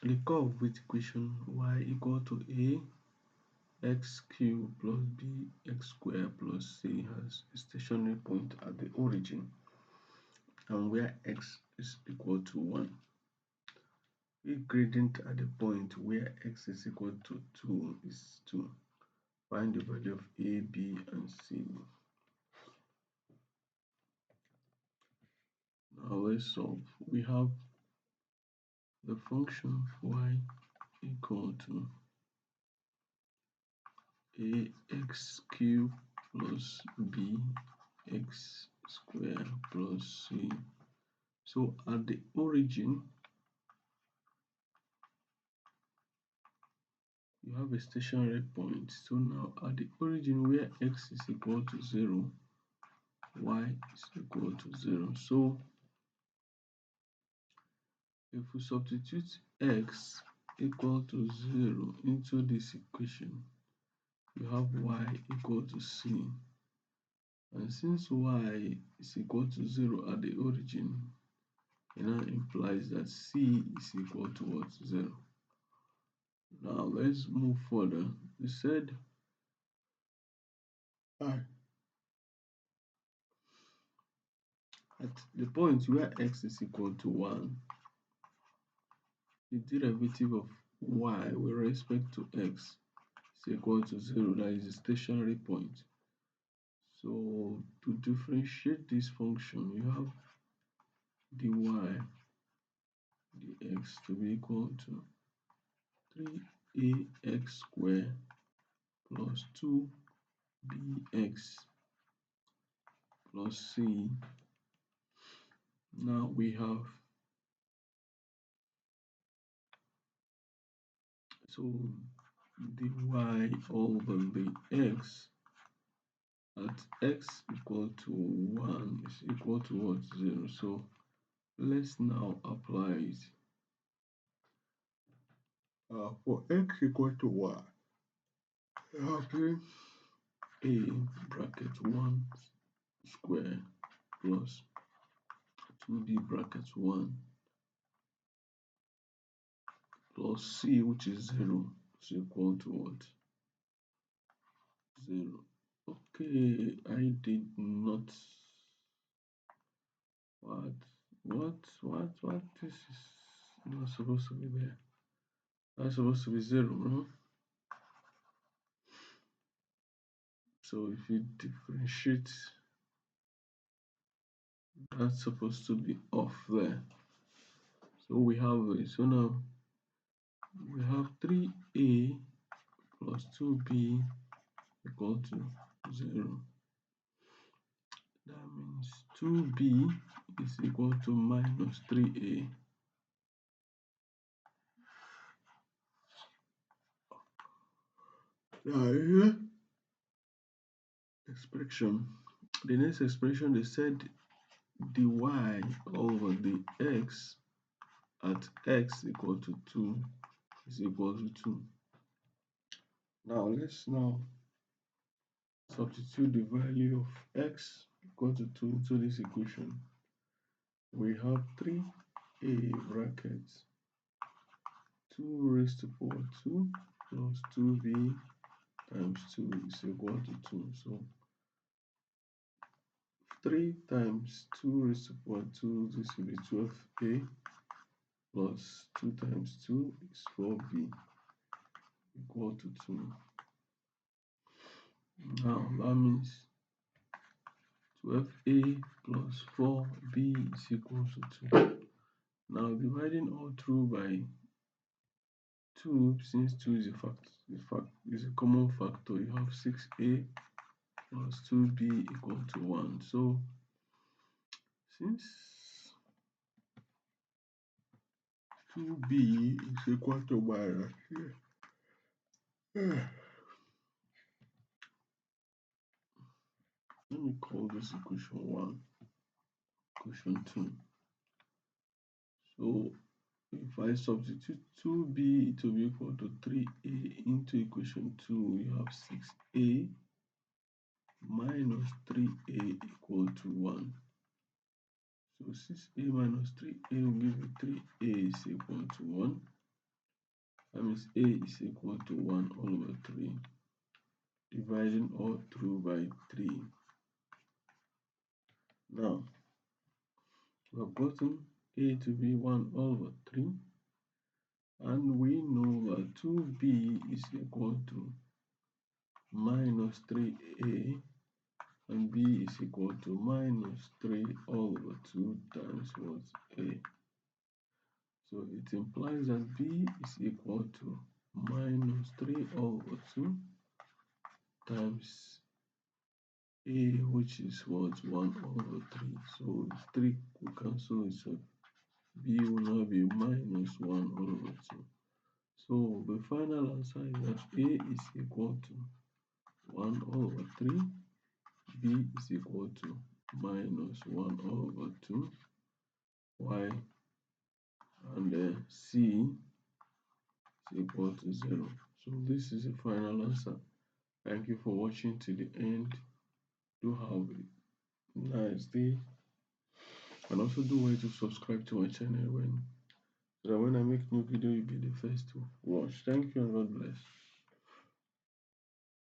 the curve with equation y equal to a x cubed plus b x squared plus c has a stationary point at the origin and where x is equal to 1. A gradient at the point where x is equal to 2 is to find the value of a, b, and c. Now let's solve. We have the function y equal to ax cubed plus bx squared plus c. So at the origin, you have a stationary point. So now at the origin where x is equal to 0, y is equal to 0. So if we substitute x equal to 0 into this equation, you have y equal to c. And since y is equal to 0 at the origin, it now implies that c is equal to what? 0. Now let's move further. We said at the point where x is equal to 1, the derivative of y with respect to x is equal to 0. That is a stationary point. So to differentiate this function, you have dy dx to be equal to 3ax squared plus 2bx plus c. Now we have, so dy over the x at x equal to 1 is equal to what? 0. So let's now apply it. For x equal to 1, have a bracket 1 square plus 2b bracket 1 plus c, which is 0, is equal to what? 0. Okay, I did not. What? This is not supposed to be there. That's supposed to be 0, no? So if you differentiate, that's supposed to be off there. So we have so now we have 3a plus 2b equal to 0. That means 2b is equal to minus 3a. Now expression. The next expression, they said dy over the x at x equal to 2 is equal to 2. Now let's now substitute the value of x equal to 2 into this equation. We have 3a brackets 2 raised to power 2 plus 2b times 2 is equal to 2. So 3 times 2 raised to power 2, this will be 12a plus 2 times 2 is 4b equal to 2. Now that means 12a plus 4b is equal to 2. Now dividing all through by 2, since 2 is a common factor, you have 6a plus 2b equal to 1. So since 2b is equal to minus here, let me call this equation 1, equation 2. So if I substitute 2b to be equal to 3a into equation 2, you have 6a minus 3a equal to 1. So 6a minus 3a will give you 3a is equal to 1. That means A is equal to 1 all over 3, dividing all through by 3. Now, we have gotten A to be 1 all over 3, and we know that 2B is equal to minus 3A, and B is equal to minus 3 all over 2 times what? A. So it implies that B is equal to minus 3 all over 2 times A, which is what? 1 over 3. So 3 will cancel itself. B will now be minus 1 all over 2. So the final answer is that A is equal to 1 all over 3, B is equal to minus 1 all over 2, Y, and C is equal to 0. So this is the final answer. Thank you for watching to the end. Do have a nice day, and also do well to subscribe to my channel so that when I make new video you'll be the first to watch. Thank you and God bless.